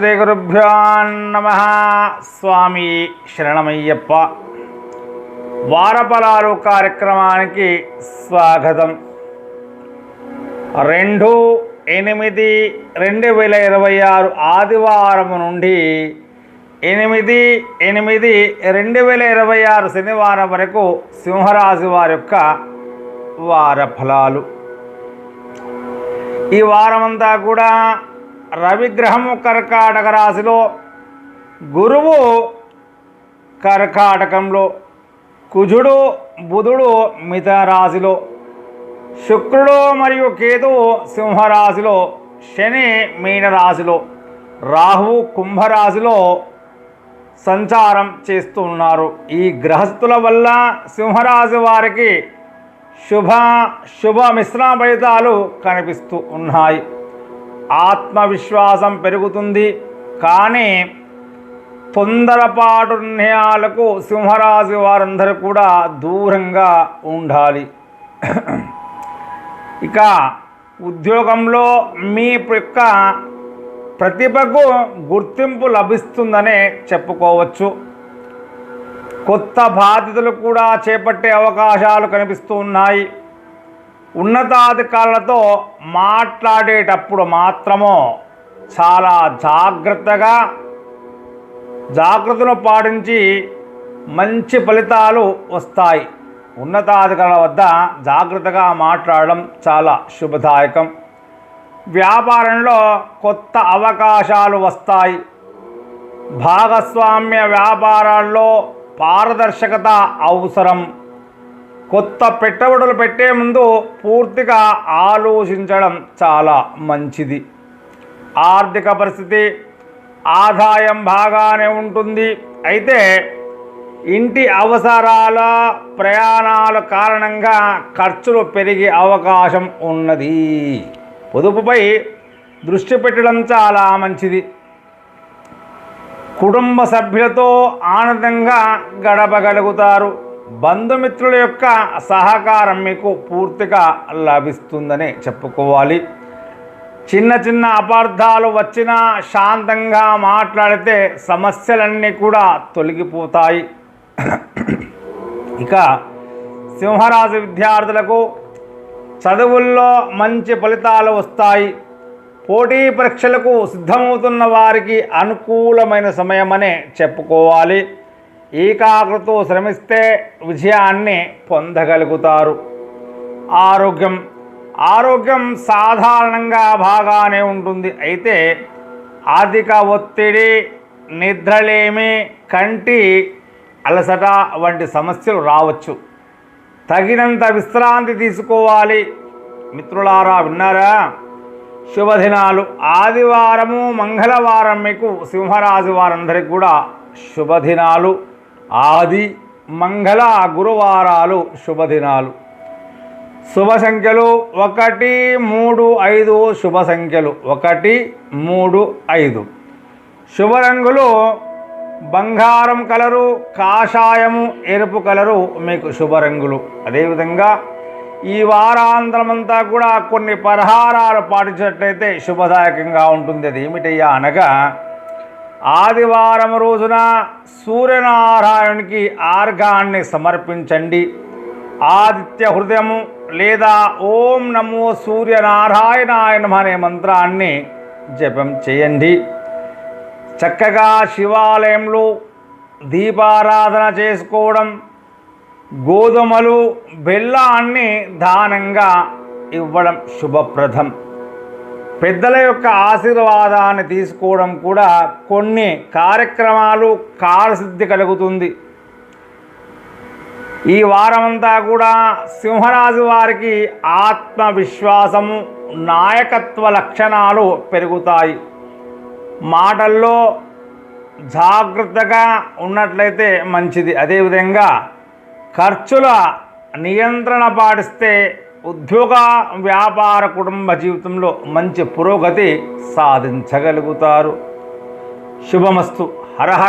శ్రీ గురుభ్యో నమః. స్వామి శరణమయ్యప్ప. వారఫలాలు కార్యక్రమానికి స్వాగతం. 2/8/2026 ఆదివారం నుండి 8/8/2026 శనివారం వరకు సింహరాశి వారి యొక్క వారఫలాలు. ఈ వారమంతా కూడా రవిగ్రహము కర్కాటక రాశిలో, గురువు కర్కాటకంలో, కుజుడు బుధుడు మిథున రాశిలో, శుక్రుడు మరియు కేతువు సింహరాశిలో, శని మీనరాశిలో, రాహువు కుంభరాశిలో సంచారం చేస్తూ ఉన్నారు. ఈ గ్రహస్థుల వల్ల సింహరాశి వారికి శుభ మిశ్రమ ఫలితాలు కనిపిస్తూ ఉన్నాయి. ఆత్మవిశ్వాసం పెరుగుతుంది. కానీ తొందరపాటు నిర్ణయాలకు సింహరాశి వారందరూ కూడా దూరంగా ఉండాలి. ఇక ఉద్యోగంలో మీ యొక్క ప్రతిభకు గుర్తింపు లభిస్తుందనే చెప్పుకోవచ్చు. కొత్త బాధ్యతలు కూడా చేపట్టే అవకాశాలు కనిపిస్తూ ఉన్నాయి. ఉన్నతాధికారులతో మాట్లాడేటప్పుడు మాత్రము చాలా జాగ్రత్తలు పాటించి మంచి ఫలితాలు వస్తాయి. ఉన్నతాధికారుల వద్ద జాగ్రత్తగా మాట్లాడడం చాలా శుభదాయకం. వ్యాపారంలో కొత్త అవకాశాలు వస్తాయి. భాగస్వామ్య వ్యాపారాల్లో పారదర్శకత అవసరం. కొత్త పెట్టుబడులు పెట్టే ముందు పూర్తిగా ఆలోచించడం చాలా మంచిది. ఆర్థిక పరిస్థితి ఆదాయం బాగానే ఉంటుంది. అయితే ఇంటి అవసరాల ప్రయాణాల కారణంగా ఖర్చులు పెరిగే అవకాశం ఉన్నది. పొదుపుపై దృష్టి పెట్టడం చాలా మంచిది. కుటుంబ సభ్యులతో ఆనందంగా గడపగలుగుతారు. బంధుమిత్రుల యొక్క సహకారం మీకు పూర్తిగా లభిస్తుందని చెప్పుకోవాలి. చిన్న అపార్థాలు వచ్చినా శాంతంగా మాట్లాడితే సమస్యలన్నీ కూడా తొలగిపోతాయి. ఇక సింహరాశి విద్యార్థులకు చదువుల్లో మంచి ఫలితాలు వస్తాయి. పోటీ పరీక్షలకు సిద్ధమవుతున్న వారికి అనుకూలమైన సమయమనే చెప్పుకోవాలి. ఏకాగ్రతతో శ్రమిస్తే విజయాన్ని పొందగలుగుతారు. ఆరోగ్యం సాధారణంగా బాగానే ఉంటుంది. అయితే ఆర్థిక ఒత్తిడి, నిద్రలేమి, కంటి అలసట వంటి సమస్యలు రావచ్చు. తగినంత విశ్రాంతి తీసుకోవాలి. మిత్రులారా, విన్నారా? శుభదినాలు. ఆదివారము, మంగళవారం మీకు సింహరాశి వారందరికీ కూడా శుభదినాలు. ఆది, మంగళ, గురువారాలు శుభదినాలు. శుభ సంఖ్యలు 1, 3, 5. శుభ సంఖ్యలు 1, 3, 5. శుభ రంగులు బంగారం కలరు, కాషాయము, ఎరుపు కలరు మీకు శుభ రంగులు. అదేవిధంగా ఈ వారాంతరమంతా కూడా కొన్ని పరిహారాలు పాటించినట్లయితే శుభదాయకంగా ఉంటుంది. అది ఏమిటయ్యా అనగా, ఆదివారం రోజున సూర్యనారాయణునికి ఆర్ఘాన్ని సమర్పించండి. ఆదిత్య హృదయము లేదా ఓం నమో సూర్యనారాయణాయ నమః అనే మంత్రాన్ని జపం చేయండి. చక్కగా శివాలయంలో దీపారాధన చేసుకోవడం, గోధుమలు, బెల్లాన్ని దానంగా ఇవ్వడం శుభప్రదం. పెద్దల యొక్క ఆశీర్వాదాన్ని తీసుకోవడం కూడా కొన్ని కార్యక్రమాలు కార్యసిద్ధి కలుగుతుంది. ఈ వారమంతా కూడా సింహరాశి వారికి ఆత్మవిశ్వాసము, నాయకత్వ లక్షణాలు పెరుగుతాయి. మాటల్లో జాగ్రత్తగా ఉన్నట్లయితే మంచిది. అదేవిధంగా ఖర్చుల నియంత్రణ పాటిస్తే ఉద్యోగ, వ్యాపార, కుటుంబ జీవితంలో మంచి పురోగతి సాధించగలుగుతారు. శుభమస్తు. హర హర.